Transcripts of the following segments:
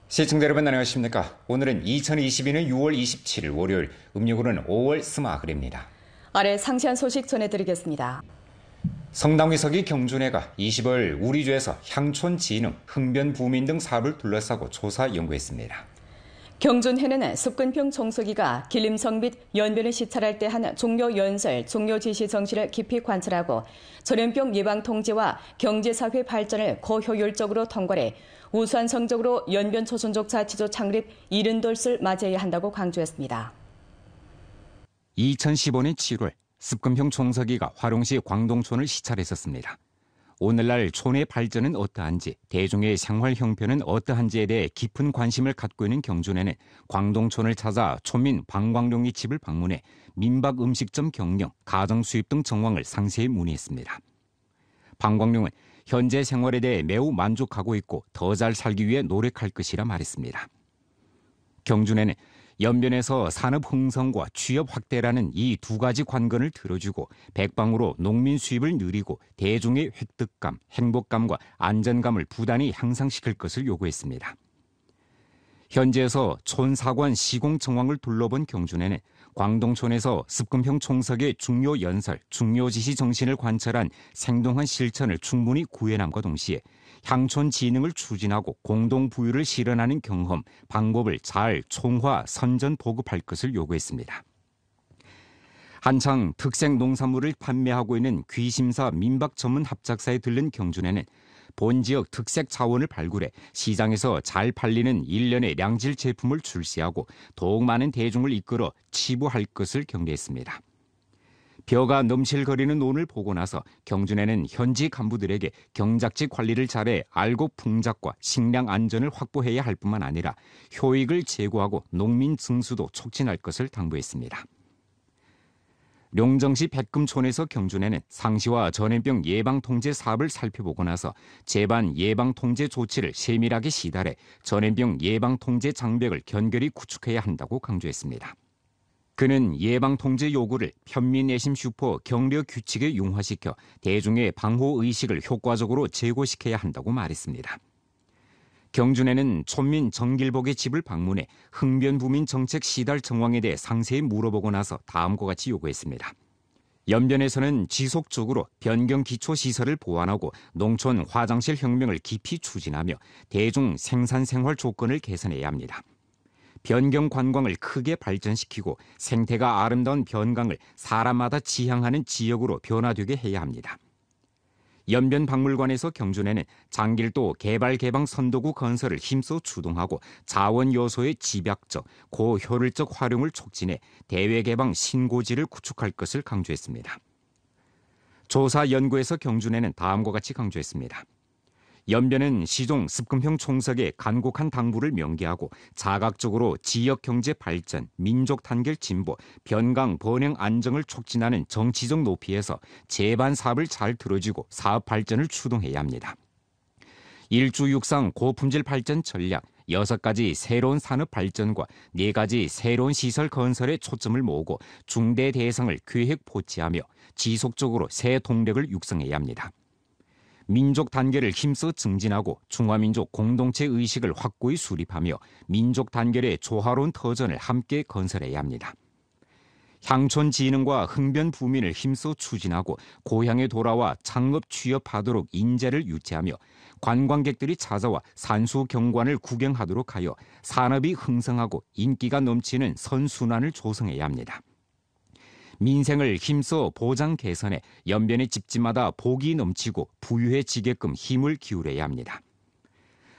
시청자 여러분 안녕하십니까? 오늘은 2022년 6월 27일 월요일, 음력으로는 5월 스마흘입니다. 아래 상세한 소식 전해드리겠습니다. 성당위석이 경준회가 20일 우리주에서 향촌 진흥, 흥변 부민 등 사업을 둘러싸고 조사 연구했습니다. 경준회는 습근평 총서기가 길림성 및 연변을 시찰할 때 한 종료 연설, 종료 지시 정신을 깊이 관찰하고 전염병 예방 통제와 경제사회 발전을 고효율적으로 통괄해 우수한 성적으로 연변 초선족 자치도 창립 70돌을 맞이해야 한다고 강조했습니다. 2015년 7월 습근평 총서기가 화룡시 광동촌을 시찰했었습니다. 오늘날 촌의 발전은 어떠한지, 대중의 생활 형편은 어떠한지에 대해 깊은 관심을 갖고 있는 경준회는 광동촌을 찾아 촌민 방광룡이 집을 방문해 민박 음식점 경영, 가정 수입 등 정황을 상세히 문의했습니다. 방광룡은 현재 생활에 대해 매우 만족하고 있고 더 잘 살기 위해 노력할 것이라 말했습니다. 경준회는 연변에서 산업 흥성과 취업 확대라는 이 두 가지 관건을 들어주고 백방으로 농민 수입을 늘리고 대중의 획득감, 행복감과 안전감을 부단히 향상시킬 것을 요구했습니다. 현지에서 촌사관 시공 정황을 둘러본 경준회는 광동촌에서 습근평 총석의 중요 연설, 중요 지시 정신을 관철한 생동한 실천을 충분히 구현함과 동시에 향촌 진흥을 추진하고 공동 부유를 실현하는 경험, 방법을 잘 총화, 선전 보급할 것을 요구했습니다. 한창 특색 농산물을 판매하고 있는 귀심사 민박 전문 합작사에 들른 경준회는 본 지역 특색 자원을 발굴해 시장에서 잘 팔리는 일련의 량질 제품을 출시하고 더욱 많은 대중을 이끌어 치부할 것을 경례했습니다. 벼가 넘실거리는 논을 보고 나서 경준회는 현지 간부들에게 경작지 관리를 잘해 알곡 풍작과 식량 안전을 확보해야 할 뿐만 아니라 효익을 제고하고 농민 증수도 촉진할 것을 당부했습니다. 룡정시 백금촌에서 경준회는 상시와 전염병 예방통제 사업을 살펴보고 나서 재반 예방통제 조치를 세밀하게 시달해 전염병 예방통제 장벽을 견고히 구축해야 한다고 강조했습니다. 그는 예방통제 요구를 편민내심 슈퍼 경려 규칙에 융화시켜 대중의 방호의식을 효과적으로 제고시켜야 한다고 말했습니다. 경준회는 촌민 정길복의 집을 방문해 흥변부민 정책 시달 정황에 대해 상세히 물어보고 나서 다음과 같이 요구했습니다. 연변에서는 지속적으로 변경 기초시설을 보완하고 농촌 화장실 혁명을 깊이 추진하며 대중 생산 생활 조건을 개선해야 합니다. 변경 관광을 크게 발전시키고 생태가 아름다운 변강을 사람마다 지향하는 지역으로 변화되게 해야 합니다. 연변박물관에서 경준회는 장길도 개발 개방 선도구 건설을 힘써 추동하고 자원 요소의 집약적, 고효율적 활용을 촉진해 대외 개방 신고지를 구축할 것을 강조했습니다. 조사 연구에서 경준회는 다음과 같이 강조했습니다. 연변은 시종 습근평 총석의 간곡한 당부를 명기하고 자각적으로 지역 경제 발전, 민족 단결 진보, 변강 번영 안정을 촉진하는 정치적 높이에서 재반 사업을 잘 들어주고 사업 발전을 추동해야 합니다. 일주육상 고품질 발전 전략, 6가지 새로운 산업 발전과 4가지 새로운 시설 건설에 초점을 모으고 중대 대상을 계획 포치하며 지속적으로 새 동력을 육성해야 합니다. 민족 단결을 힘써 증진하고 중화민족 공동체 의식을 확고히 수립하며 민족 단결의 조화로운 터전을 함께 건설해야 합니다. 향촌 진흥과 흥변 부민을 힘써 추진하고 고향에 돌아와 창업 취업하도록 인재를 유치하며 관광객들이 찾아와 산수 경관을 구경하도록 하여 산업이 흥성하고 인기가 넘치는 선순환을 조성해야 합니다. 민생을 힘써 보장 개선해 연변의 집집마다 복이 넘치고 부유해지게끔 힘을 기울여야 합니다.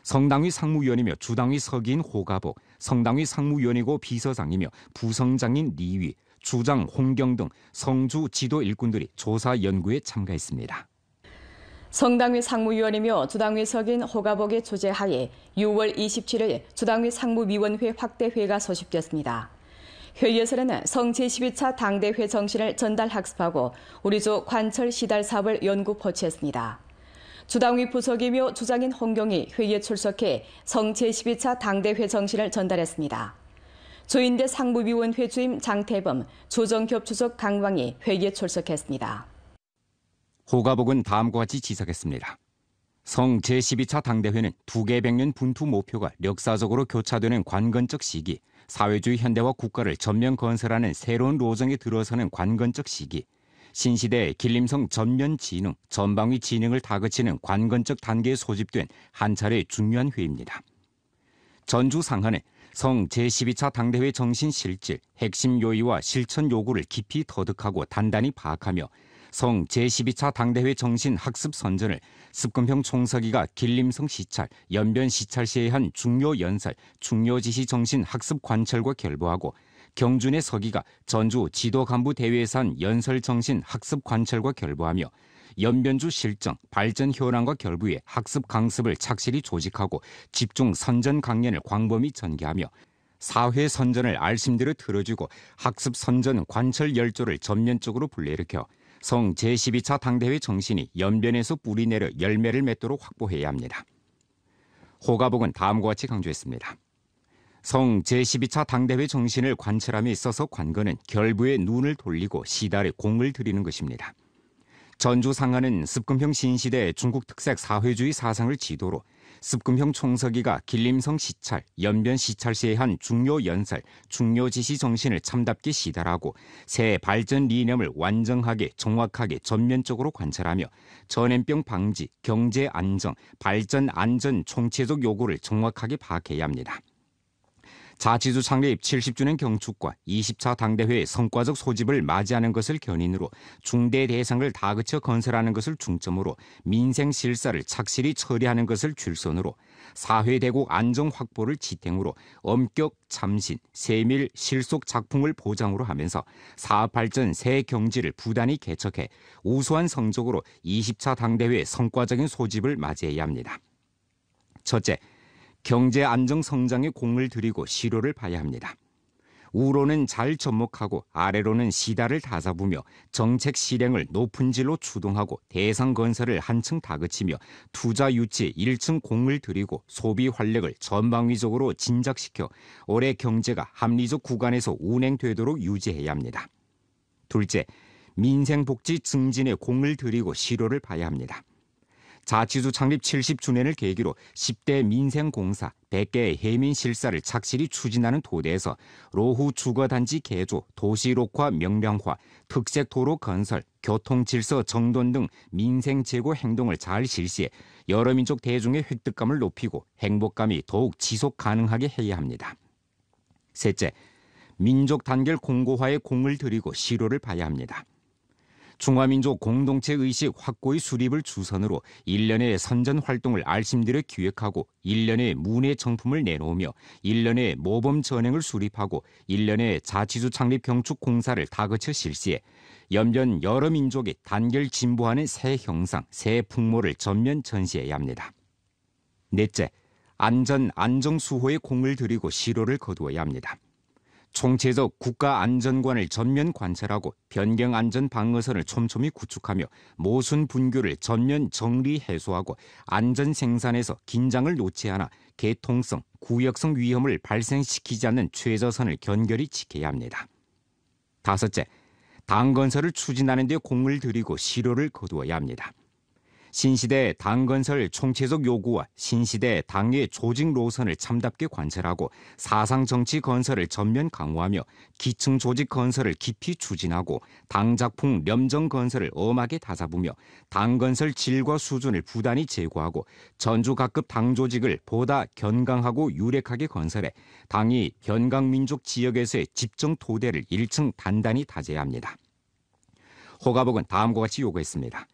성당위 상무위원이며 주당위 서기인 호가복, 성당위 상무위원이고 비서장이며 부성장인 리위, 주장 홍경 등 성주 지도 일꾼들이 조사 연구에 참가했습니다. 성당위 상무위원이며 주당위 서기인 호가복의 주재하에 6월 27일 주당위 상무위원회 확대회가 소집됐습니다. 회의에서는 성 제12차 당대회 정신을 전달 학습하고 우리조 관철 시달 사업을 연구 포치했습니다. 주당위 부석이며 주장인 홍경이 회의에 출석해 성 제12차 당대회 정신을 전달했습니다. 조인대 상무위원회 주임 장태범, 조정협 주석 강왕이 회의에 출석했습니다. 호가복은 다음과 같이 지적했습니다. 성 제12차 당대회는 두개 백년 분투 목표가 역사적으로 교차되는 관건적 시기, 사회주의 현대화 국가를 전면 건설하는 새로운 로정에 들어서는 관건적 시기, 신시대 길림성 전면 진흥, 전방위 진흥을 다그치는 관건적 단계에 소집된 한 차례 중요한 회의입니다. 전주 상하는 성 제12차 당대회 정신 실질, 핵심 요의와 실천 요구를 깊이 터득하고 단단히 파악하며 성 제12차 당대회 정신 학습 선전을 습금평 총서기가 길림성 시찰, 연변 시찰 시에 한 중요 연설, 중요 지시 정신 학습 관철과 결부하고 경준의 서기가 전주 지도 간부 대회에서 한 연설 정신 학습 관철과 결부하며 연변주 실정, 발전 현황과 결부해 학습 강습을 착실히 조직하고 집중 선전 강연을 광범위 전개하며 사회 선전을 알심대로 틀어주고 학습 선전 관철 열조를 전면적으로 불러일으켜 성 제12차 당대회 정신이 연변에서 뿌리내려 열매를 맺도록 확보해야 합니다. 호가복은 다음과 같이 강조했습니다. 성 제12차 당대회 정신을 관철함에 있어서 관건은 결부에 눈을 돌리고 시달에 공을 들이는 것입니다. 전주 상하는 습금평 신시대 중국 특색 사회주의 사상을 지도로 습금평 총서기가 길림성 시찰, 연변 시찰 시에 한 중요 연설, 중요 지시 정신을 참답게 시달하고 새 발전 리념을 완전하게 정확하게 전면적으로 관찰하며 전염병 방지, 경제 안정, 발전 안전 총체적 요구를 정확하게 파악해야 합니다. 자치주 창립 70주년 경축과 20차 당대회의 성과적 소집을 맞이하는 것을 견인으로 중대 대상을 다그쳐 건설하는 것을 중점으로 민생 실사를 착실히 처리하는 것을 줄선으로 사회대국 안정 확보를 지탱으로 엄격 참신, 세밀 실속 작품을 보장으로 하면서 사업 발전 새 경지를 부단히 개척해 우수한 성적으로 20차 당대회 성과적인 소집을 맞이해야 합니다. 첫째, 경제 안정 성장에 공을 들이고 시로를 봐야 합니다. 우로는 잘 접목하고 아래로는 시다를 다잡으며 정책 실행을 높은 질로 추동하고 대상 건설을 한층 다그치며 투자 유치에 1층 공을 들이고 소비 활력을 전방위적으로 진작시켜 올해 경제가 합리적 구간에서 운행되도록 유지해야 합니다. 둘째, 민생복지 증진에 공을 들이고 시로를 봐야 합니다. 자치주 창립 70주년을 계기로 10대 민생공사, 100개의 해민실사를 착실히 추진하는 토대에서 로후 주거단지 개조, 도시록화 명량화, 특색도로 건설, 교통질서 정돈 등 민생제고 행동을 잘 실시해 여러 민족 대중의 획득감을 높이고 행복감이 더욱 지속 가능하게 해야 합니다. 셋째, 민족 단결 공고화에 공을 들이고 시로를 봐야 합니다. 중화민족 공동체 의식 확고의 수립을 주선으로 1년의 선전 활동을 알심대로 기획하고 1년의 문예 정품을 내놓으며 1년의 모범 전행을 수립하고 1년의 자치주 창립 경축 공사를 다그쳐 실시해 연변 여러 민족이 단결 진보하는 새 형상, 새 풍모를 전면 전시해야 합니다. 넷째, 안전 안정 수호에 공을 들이고 시로를 거두어야 합니다. 총체적 국가 안전관을 전면 관찰하고 변경 안전 방어선을 촘촘히 구축하며 모순 분규를 전면 정리 해소하고 안전 생산에서 긴장을 놓지 않아 개통성, 구역성 위험을 발생시키지 않는 최저선을 견결히 지켜야 합니다. 다섯째, 당 건설을 추진하는 데 공을 들이고 시로를 거두어야 합니다. 신시대 당 건설 총체적 요구와 신시대 당의 조직 노선을 참답게 관찰하고 사상 정치 건설을 전면 강화하며 기층 조직 건설을 깊이 추진하고 당 작품 렴정 건설을 엄하게 다잡으며 당 건설 질과 수준을 부단히 제고하고 전주 각급 당 조직을 보다 견강하고 유력하게 건설해 당이 현강민족 지역에서의 집정 토대를 1층 단단히 다져야 합니다. 호가복은 다음과 같이 요구했습니다.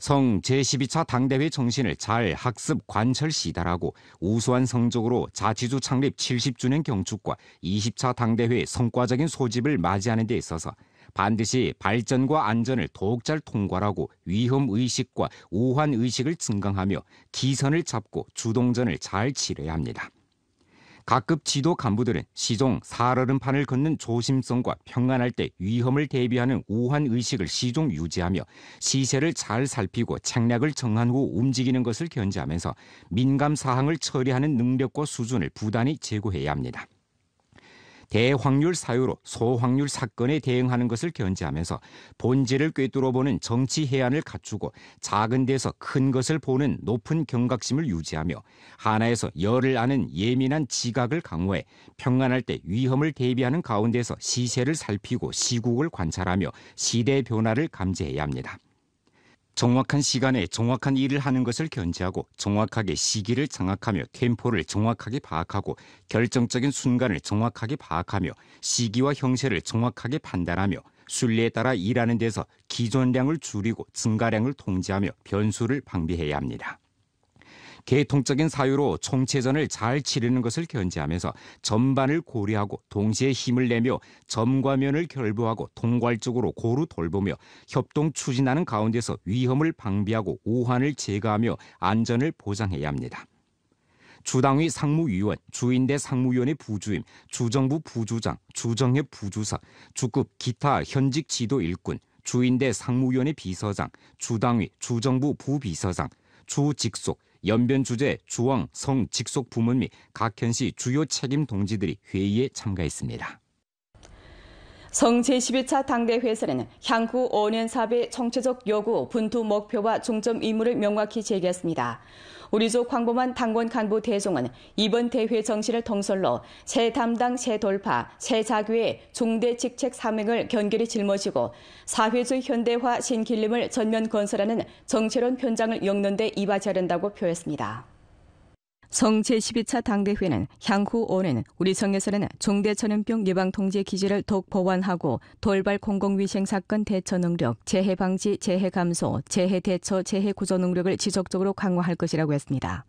성 제12차 당대회 정신을 잘 학습 관철 시달하고 우수한 성적으로 자치주 창립 70주년 경축과 20차 당대회 성과적인 소집을 맞이하는 데 있어서 반드시 발전과 안전을 더욱 잘 통괄하고 위험의식과 우환의식을 증강하며 기선을 잡고 주동전을 잘 치러야 합니다. 각급 지도 간부들은 시종 살얼음판을 걷는 조심성과 평안할 때 위험을 대비하는 우환의식을 시종 유지하며 시세를 잘 살피고 책략을 정한 후 움직이는 것을 견지하면서 민감사항을 처리하는 능력과 수준을 부단히 제고해야 합니다. 대확률 사유로 소확률 사건에 대응하는 것을 견지하면서 본질을 꿰뚫어보는 정치 해안을 갖추고 작은 데서 큰 것을 보는 높은 경각심을 유지하며 하나에서 열을 아는 예민한 지각을 강화해 평안할 때 위험을 대비하는 가운데서 시세를 살피고 시국을 관찰하며 시대의 변화를 감지해야 합니다. 정확한 시간에 정확한 일을 하는 것을 견지하고 정확하게 시기를 장악하며 템포를 정확하게 파악하고 결정적인 순간을 정확하게 파악하며 시기와 형세를 정확하게 판단하며 순리에 따라 일하는 데서 기존량을 줄이고 증가량을 통제하며 변수를 방비해야 합니다. 계통적인 사유로 총체전을 잘 치르는 것을 견지하면서 전반을 고려하고 동시에 힘을 내며 점과 면을 결부하고 통괄적으로 고루 돌보며 협동 추진하는 가운데서 위험을 방비하고 오한을 제거하며 안전을 보장해야 합니다. 주당위 상무위원, 주인대 상무위원의 부주임, 주정부 부주장, 주정협 부주사, 주급 기타 현직 지도 일꾼, 주인대 상무위원의 비서장, 주당위, 주정부 부비서장, 주직속, 연변 주재, 주왕, 성, 직속 부문 및 각 현시 주요 책임 동지들이 회의에 참가했습니다. 성 제11차 당대회에서는 향후 5년 사업의 총체적 요구, 분투 목표와 중점 임무를 명확히 제기했습니다. 우리조 광범한 당원 간부 대종은 이번 대회 정신을 통솔로 새 담당, 새 돌파, 새 자규의 중대 직책 사명을 견결히 짊어지고 사회주의 현대화 신길림을 전면 건설하는 정체론 현장을 엮는 데 이바지하는다고 표했습니다. 성 제12차 당대회는 향후 5년 우리 성에서는 중대전염병 예방통제 기지를 더욱 보완하고 돌발 공공위생 사건 대처 능력, 재해 방지, 재해 감소, 재해 대처, 재해 구조 능력을 지속적으로 강화할 것이라고 했습니다.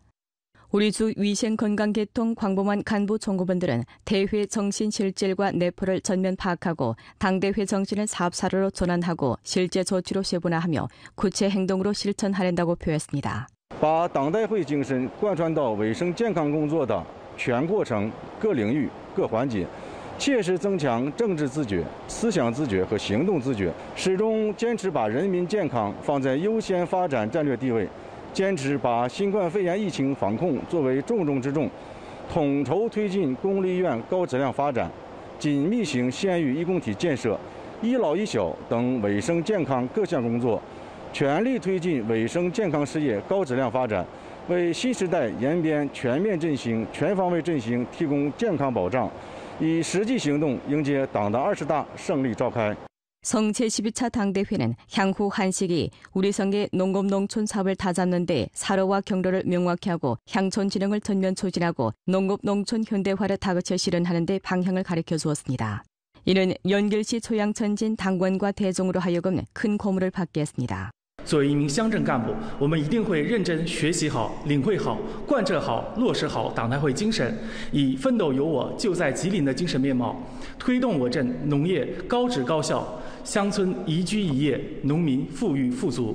우리 주 위생건강계통 광범한 간부 총무원들은 대회 정신 실질과 내포를 전면 파악하고 당대회 정신을 사업사료로 전환하고 실제 조치로 세분화하며 구체 행동으로 실천하낸다고 표했습니다. 把党代会精神贯穿到卫生健康工作的全过程、各领域、各环节，切实增强政治自觉、思想自觉和行动自觉，始终坚持把人民健康放在优先发展战略地位，坚持把新冠肺炎疫情防控作为重中之重，统筹推进公立医院高质量发展，紧密型县域医工体建设、医老医小等卫生健康各项工作。 全力推进卫生健康事业高质量发展，为新时代延边全面振兴、全方位振兴提供健康保障，以实际行动迎接党的20大胜利召开。 성 제12차 당대회는 향후 한식이 우리 성의 농업농촌 사업을 다잡는 데 사료와 경로를 명확히 하고 향촌 진흥을 전면 추진하고 농업농촌 현대화를 다그쳐 실현하는 데 방향을 가리켜 주었습니다. 이는 연길시 초양천진 당원과 대종으로 하여금 큰 고무를 받게 했습니다. 作为一名乡镇干部，我们一定会认真学习好、领会好、贯彻好、落实好党代会精神，以奋斗有我、就在吉林的精神面貌，推动我镇农业高质高效，乡村宜居宜业，农民富裕富足。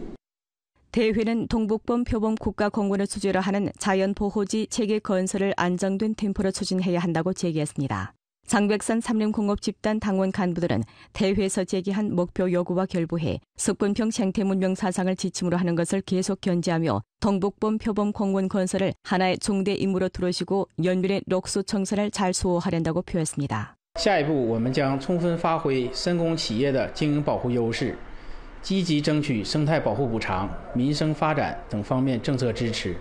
대회는 동북범 표범 국가공원을 주제로 하는 자연보호지 체계 건설을 안정된 템포로 추진해야 한다고 제기했습니다. 장백산 삼림공업 집단 당원 간부들은 대회에서 제기한 목표 요구와 결부해 석분평 생태문명 사상을 지침으로 하는 것을 계속 견지하며 동북범 표범 공원 건설을 하나의 중대 임무로 들어시고 연민의 녹수 청산을 잘 수호하려고 표했습니다. 下一步，我们将充分发挥深工企业的经营保护优势，积极争取生态保护补偿、民生发展等方面政策支持，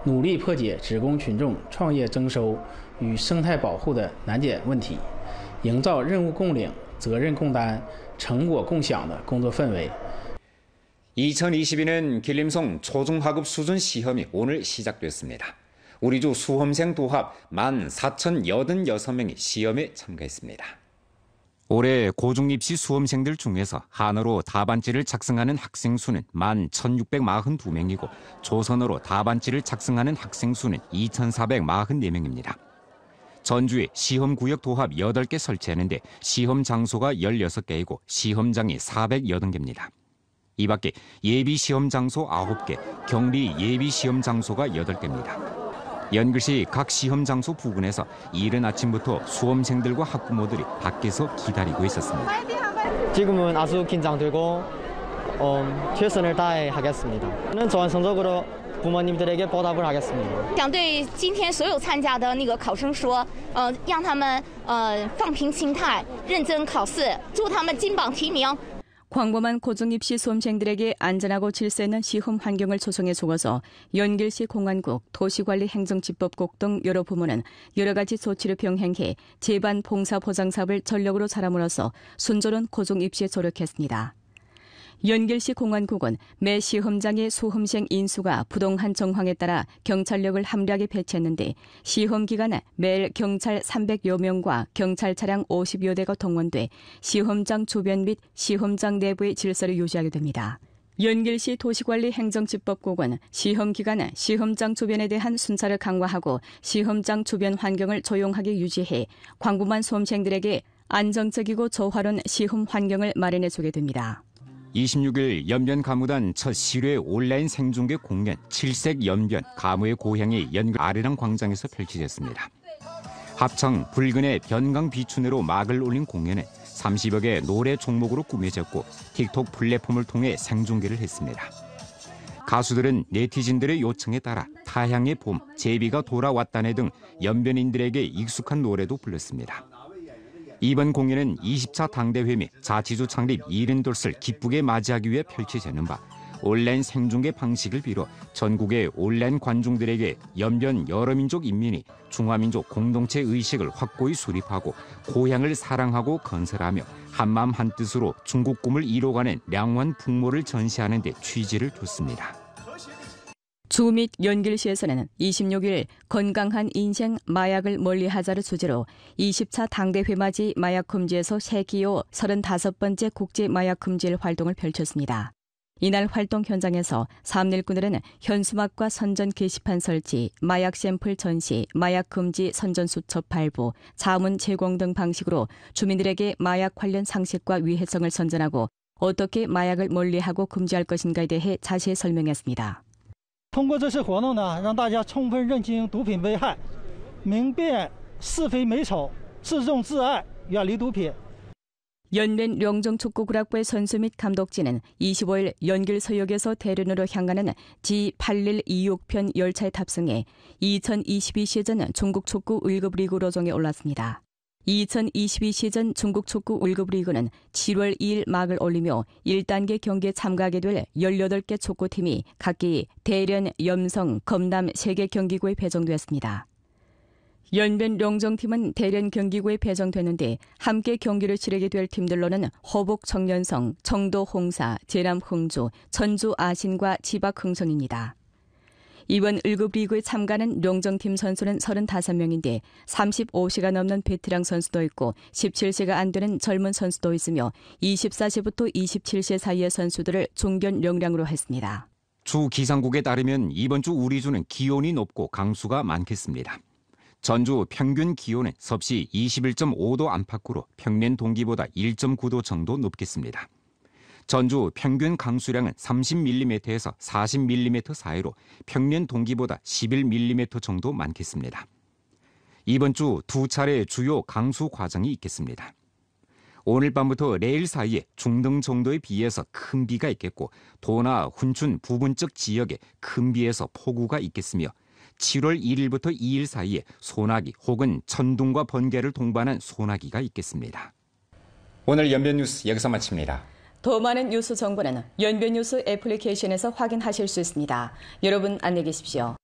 努力破解职工群众创业增收 与生态保护的难解问题，营造任务共领、责任共担、成果共享的工作氛围。 2022년 길림성 초중하급 수준 시험이 오늘 시작됐습니다. 우리주 수험생 도합 14,086명이 시험에 참가했습니다. 올해 고중입시 수험생들 중에서 한어로 답안지를 작성하는 학생 수는 11,642명이고 조선어로 답안지를 작성하는 학생 수는 2,444명입니다. 전주에 시험구역 도합 8개 설치하는데 시험 장소가 16개이고 시험장이 480개입니다. 이 밖에 예비시험 장소 9개, 격리 예비시험 장소가 8개입니다. 연글시 각 시험 장소 부근에서 이른 아침부터 수험생들과 학부모들이 밖에서 기다리고 있었습니다. 지금은 아주 긴장되고 최선을 다해 하겠습니다. 저는 좋은 성적으로 부모님들에게 보답을 하겠습니다. 想对今天所有参加的那个考生说，让他们放平心态，认真考试，祝他们金榜题名。 광범한 고등 입시 수험생들에게 안전하고 질서 있는 시험 환경을 조성해 주어서 연길시 공안국, 도시관리행정집법국 등 여러 부문은 여러 가지 조치를 병행해 제반 봉사 보장 사업을 전력으로 잘함으로써 순조로운 고등 입시에 조력했습니다. 연길시 공안국은 매 시험장의 수험생 인수가 부동한 정황에 따라 경찰력을 함량하게 배치했는데 시험 기간에 매일 경찰 300여 명과 경찰 차량 50여 대가 동원돼 시험장 주변 및 시험장 내부의 질서를 유지하게 됩니다. 연길시 도시관리행정집법국은 시험 기간에 시험장 주변에 대한 순찰을 강화하고 시험장 주변 환경을 조용하게 유지해 광범한 수험생들에게 안정적이고 조화로운 시험 환경을 마련해주게 됩니다. 26일 연변 가무단 첫 실외 온라인 생중계 공연 칠색 연변 가무의 고향이 연길 아리랑 광장에서 펼쳐졌습니다. 합창, 붉은의 변강 비춘으로 막을 올린 공연은 30여 개 노래 종목으로 꾸며졌고 틱톡 플랫폼을 통해 생중계를 했습니다. 가수들은 네티즌들의 요청에 따라 타향의 봄, 제비가 돌아왔다네 등 연변인들에게 익숙한 노래도 불렀습니다. 이번 공연은 20차 당대회 및 자치주 창립 72을 기쁘게 맞이하기 위해 펼쳐지는 바 온라인 생중계 방식을 비롯 전국의 온라인 관중들에게 연변 여러민족 인민이 중화민족 공동체 의식을 확고히 수립하고 고향을 사랑하고 건설하며 한마음 한뜻으로 중국 꿈을 이뤄가는 량원 풍모를 전시하는 데 취지를 뒀습니다. 주 및 연길시에서는 26일 건강한 인생 마약을 멀리하자를 주제로 20차 당대회 맞이 마약 금지에서 새기호 35번째 국제 마약 금지일 활동을 펼쳤습니다. 이날 활동 현장에서 삼일꾼들은 현수막과 선전 게시판 설치, 마약 샘플 전시, 마약 금지 선전 수첩 발부, 자문 제공 등 방식으로 주민들에게 마약 관련 상식과 위해성을 선전하고 어떻게 마약을 멀리하고 금지할 것인가에 대해 자세히 설명했습니다. 通过这次活动呢，让大家充分认清毒品危害，明辨是非美丑，自重自爱，远离毒品。 연변 령정축구구락부의 선수 및 감독진은 25일 연길서역에서 대련으로 향하는 G8126편 열차에 탑승해 2022 시즌 중국 축구 1급 리그 로종에 올랐습니다. 2022 시즌 중국 축구 1급 리그는 7월 2일 막을 올리며 1단계 경기에 참가하게 될 18개 축구팀이 각기 대련, 염성, 검남 3개 경기구에 배정됐습니다. 연변 령정팀은 대련 경기구에 배정됐는데 함께 경기를 치르게 될 팀들로는 호북 청년성, 청도 홍사, 제남 흥주, 천주 아신과 지박 흥성입니다. 이번 1급 리그에 참가하는 령정팀 선수는 35명인데 35세가 넘는 베테랑 선수도 있고 17세가 안 되는 젊은 선수도 있으며 24세부터 27세 사이의 선수들을 중견령량으로 했습니다. 주 기상국에 따르면 이번 주 우리 주는 기온이 높고 강수가 많겠습니다. 전주 평균 기온은 섭씨 21.5도 안팎으로 평년 동기보다 1.9도 정도 높겠습니다. 전주 평균 강수량은 30mm에서 40mm 사이로 평년 동기보다 11mm 정도 많겠습니다. 이번 주 두 차례 주요 강수 과정이 있겠습니다. 오늘 밤부터 내일 사이에 중등 정도의 비에서 큰 비가 있겠고 도나 훈춘 부분적 지역에 큰 비에서 폭우가 있겠으며 7월 1일부터 2일 사이에 소나기 혹은 천둥과 번개를 동반한 소나기가 있겠습니다. 오늘 연변 뉴스 여기서 마칩니다. 더 많은 뉴스 정보는 연변 뉴스 애플리케이션에서 확인하실 수 있습니다. 여러분 안녕히 계십시오.